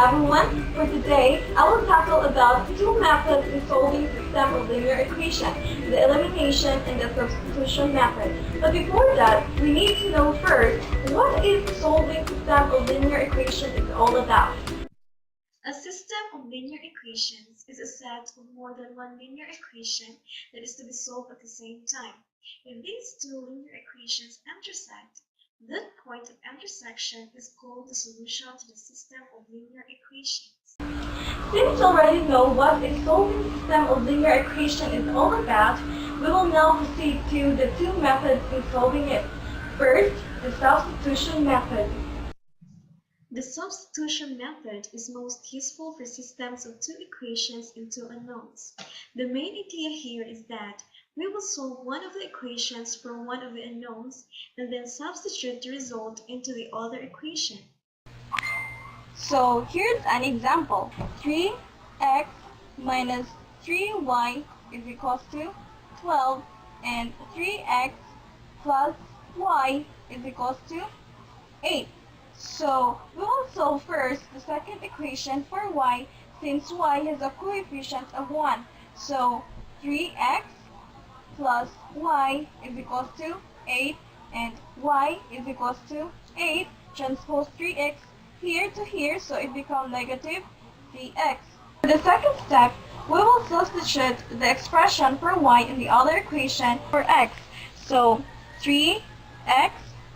everyone. For today, I will tackle about two methods in solving system of linear equation, the elimination and the substitution method. But before that, we need to know first what is solving system of linear equation is all about. A system of linear equations is a set of more than one linear equation that is to be solved at the same time. If these two linear equations intersect, that point of intersection is called the solution to the system of linear equations. Since you already know what a solving system of linear equation is all about, we will now proceed to the two methods in solving it. First, the substitution method. The substitution method is most useful for systems of two equations and two unknowns. The main idea here is that we will solve one of the equations for one of the unknowns and then substitute the result into the other equation. So here's an example. 3x minus 3y is equals to 12 and 3x plus y is equals to 8. So we will solve first the second equation for y since y has a coefficient of 1. So 3x plus y is equals to 8 and y is equals to 8. Transpose 3x here to here so it becomes negative 3x. For the second step, we will substitute the expression for y in the other equation for x. So 3x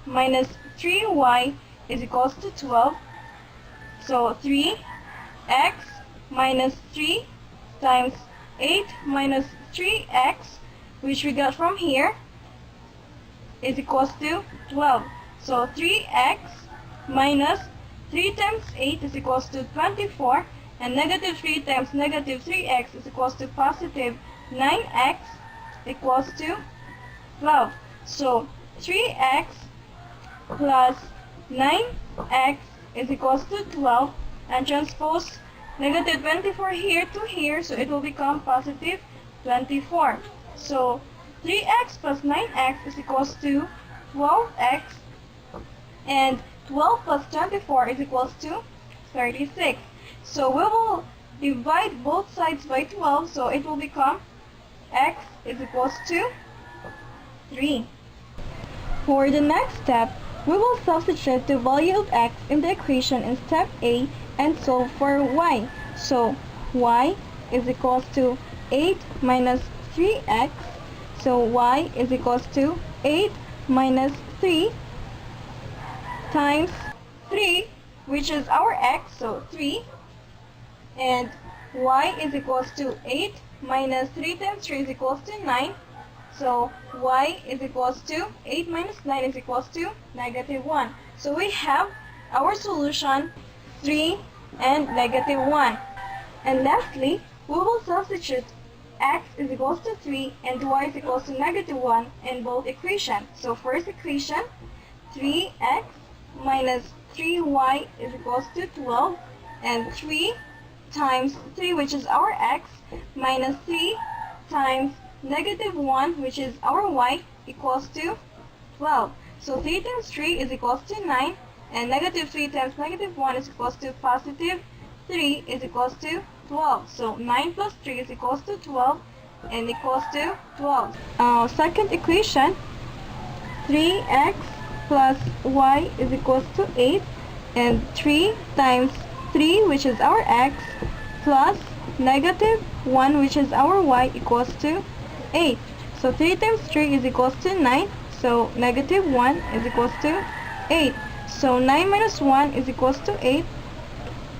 minus 3y is equals to 12. So 3x minus 3 times 8 minus 3x, which we got from here, is equals to 12. So 3x minus 3 times 8 is equals to 24, and negative 3 times negative 3x is equals to positive 9x equals to 12. So 3x plus 9x is equals to 12, and transpose negative 24 here to here so it will become positive 24. So 3x plus 9x is equals to 12x, and 12 plus 24 is equals to 36. So we will divide both sides by 12 so it will become x is equals to 3. For the next step, we will substitute the value of x in the equation in step A and solve for y. So y is equals to 8 minus 3x. So y is equals to 8 minus 3 times 3, which is our x, so 3. And y is equals to 8 minus 3 times 3 is equals to 9. So y is equals to 8 minus 9 is equals to negative 1. So we have our solution 3 and negative 1. And lastly, we will substitute x is equals to 3 and y is equals to negative 1 in both equations. So first equation, 3x minus 3y is equals to 12, and 3 times 3, which is our x, minus 3 times negative 1, which is our y, equals to 12. So 3 times 3 is equals to 9, and negative 3 times negative 1 is equals to positive 3 is equals to 12. So 9 plus 3 is equals to 12 and equals to 12. Second equation, 3x plus y is equals to 8, and 3 times 3, which is our x, plus negative 1, which is our y, equals to 8. So 3 times 3 is equals to 9. So negative 1 is equals to 8. So 9 minus 1 is equals to 8.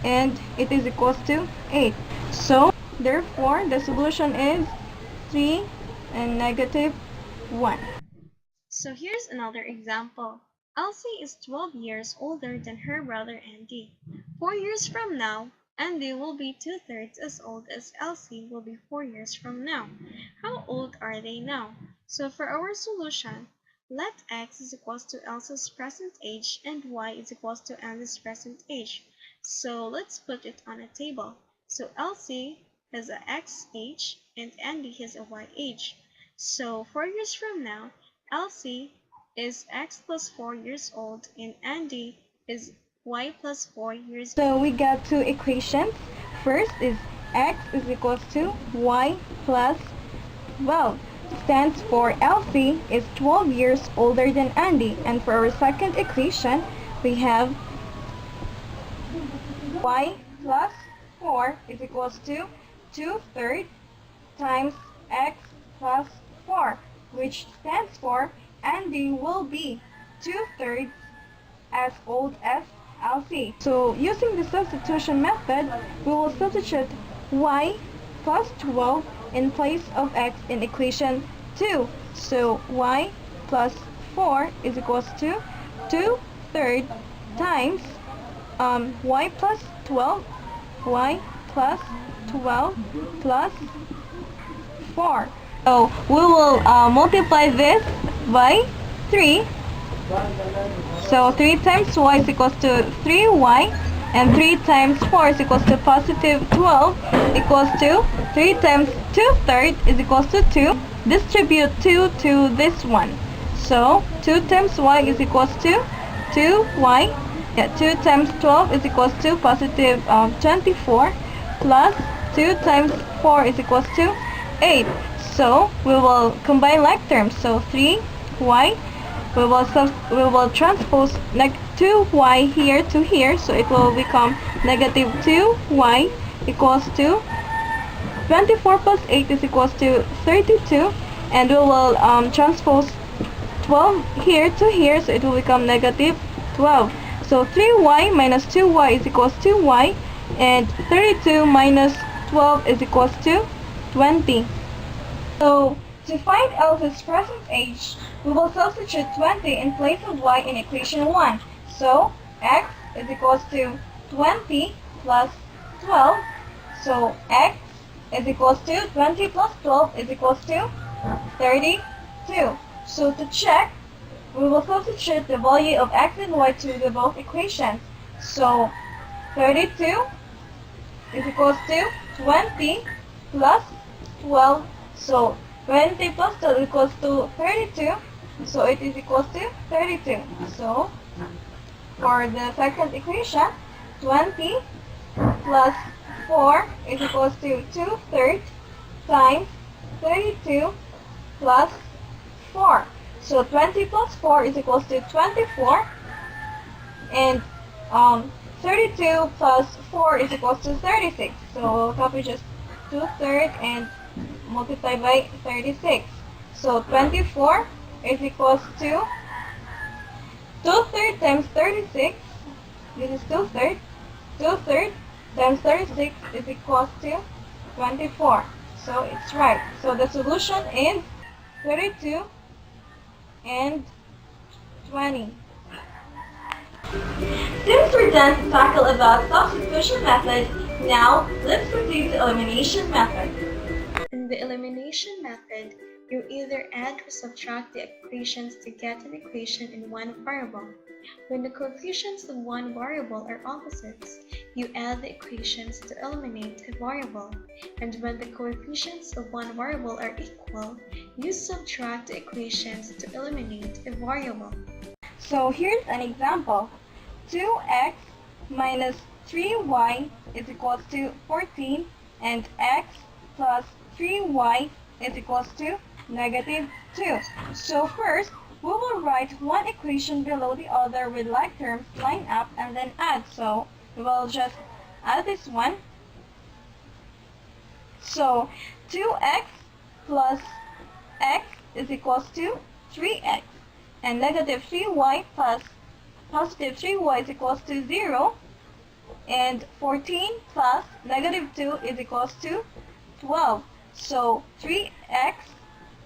And it is equals to 8. So therefore the solution is 3 and negative 1. So here's another example. Elsie is 12 years older than her brother Andy. 4 years from now, Andy will be 2/3 as old as Elsie will be 4 years from now. How old are they now? So for our solution, let x is equals to Elsie's present age and y is equals to Andy's present age. So let's put it on a table. So Elsie has a x age and Andy has a y age. So 4 years from now, Elsie is x plus 4 years old and Andy is y plus 4 years. So we got two equations. First is x is equals to y plus 12. Stands for Elsie is 12 years older than Andy. And for our second equation, we have y plus 4 is equals to 2/3 times x plus 4, which stands for Andy will be 2/3 as old as Elsie. So using the substitution method, we will substitute y plus 12 in place of x in equation 2. So y plus 4 is equals to 2/3 times y plus 12, y plus 12 plus 4. So we will multiply this by 3. So 3 times y is equals to 3y, and 3 times 4 is equals to positive 12 equals to 3 times 2/3 is equals to 2. Distribute 2 to this one. So 2 times y is equals to 2y. 2 times 12 is equals to positive 24 plus 2 times 4 is equals to 8. So we will combine like terms. So 3y, we will transpose 2y here to here, so it will become negative 2y equals to 24 plus 8 is equals to 32, and we will transpose 12 here to here, so it will become negative 12. So 3y minus 2y is equals to y, and 32 minus 12 is equals to 20. So to find Elsie's present age, we will substitute 20 in place of y in equation 1. So x is equals to 20 plus 12. So x is equals to 20 plus 12 is equals to 32. So to check, we will substitute the value of x and y to the both equations. So 32 is equals to 20 plus 12. So 20 plus 12 equals to 32. So it is equals to 32. So for the second equation, 20 plus 4 is equals to 2/3 times 32 plus 4. So 20 plus 4 is equals to 24, and 32 plus 4 is equals to 36. So we'll copy just 2/3 and multiply by 36. So 24 is equals to 2/3 times 36. This is 2/3. 2/3 times 36 is equals to 24. So it's right. So the solution is 32 and 20. Since we're done to tackle about substitution method, now let's proceed to elimination method. In the elimination method, you either add or subtract the equations to get an equation in one variable. When the coefficients of one variable are opposites, you add the equations to eliminate a variable. And when the coefficients of one variable are equal, you subtract the equations to eliminate a variable. So here's an example. 2x minus 3y is equals to 14, and x plus 3y is equals to negative 2. So first, we will write one equation below the other with like terms line up and then add. So we will just add this one. So 2x plus x is equals to 3x, and negative 3y plus positive 3y is equals to 0, and 14 plus negative 2 is equals to 12. So 3x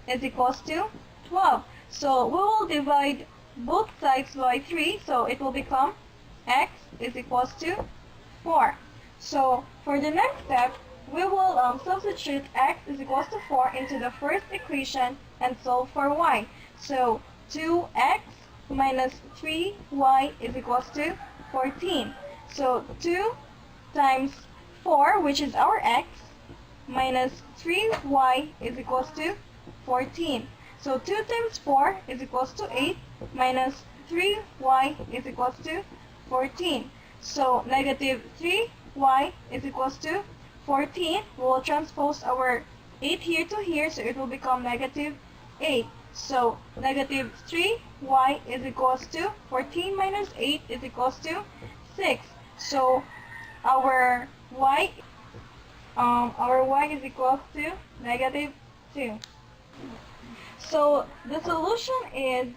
is equals to 12. So we will divide both sides by 3, so it will become x is equals to 4. So for the next step, we will substitute x is equals to 4 into the first equation and solve for y. So 2x minus 3y is equals to 14. So 2 times 4, which is our x, minus 3y is equals to 14. So 2 times 4 is equals to 8, minus 3y is equals to 14. So negative 3y is equals to 14. We will transpose our 8 here to here, so it will become negative 8. So negative 3y is equals to 14 minus 8 is equals to 6. So our y is equals to negative 2. So the solution is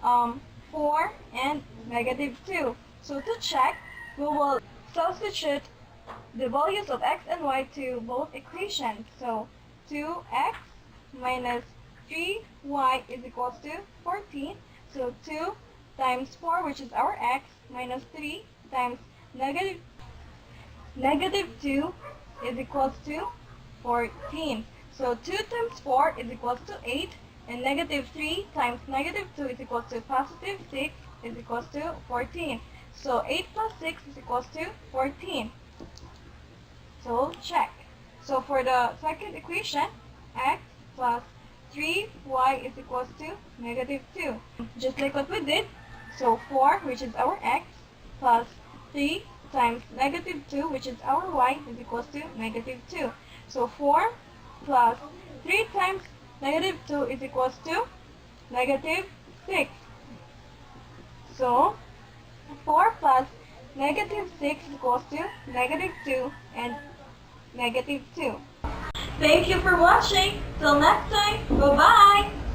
4 and negative 2. So to check, we will substitute the values of x and y to both equations. So 2x minus 3y is equals to 14. So 2 times 4, which is our x, minus 3 times negative 2 is equals to 14. So 2 times 4 is equals to 8, and negative 3 times negative 2 is equals to positive 6 is equals to 14. So 8 plus 6 is equals to 14. So check. So for the second equation, x plus 3y is equals to negative 2. Just like what we did. So 4, which is our x, plus 3 times negative 2, which is our y, is equals to negative 2. So 4 plus 3 times negative 2 is equals to negative 6. So 4 plus negative 6 is equals to negative 2 and negative 2. Thank you for watching. Till next time. Bye-bye.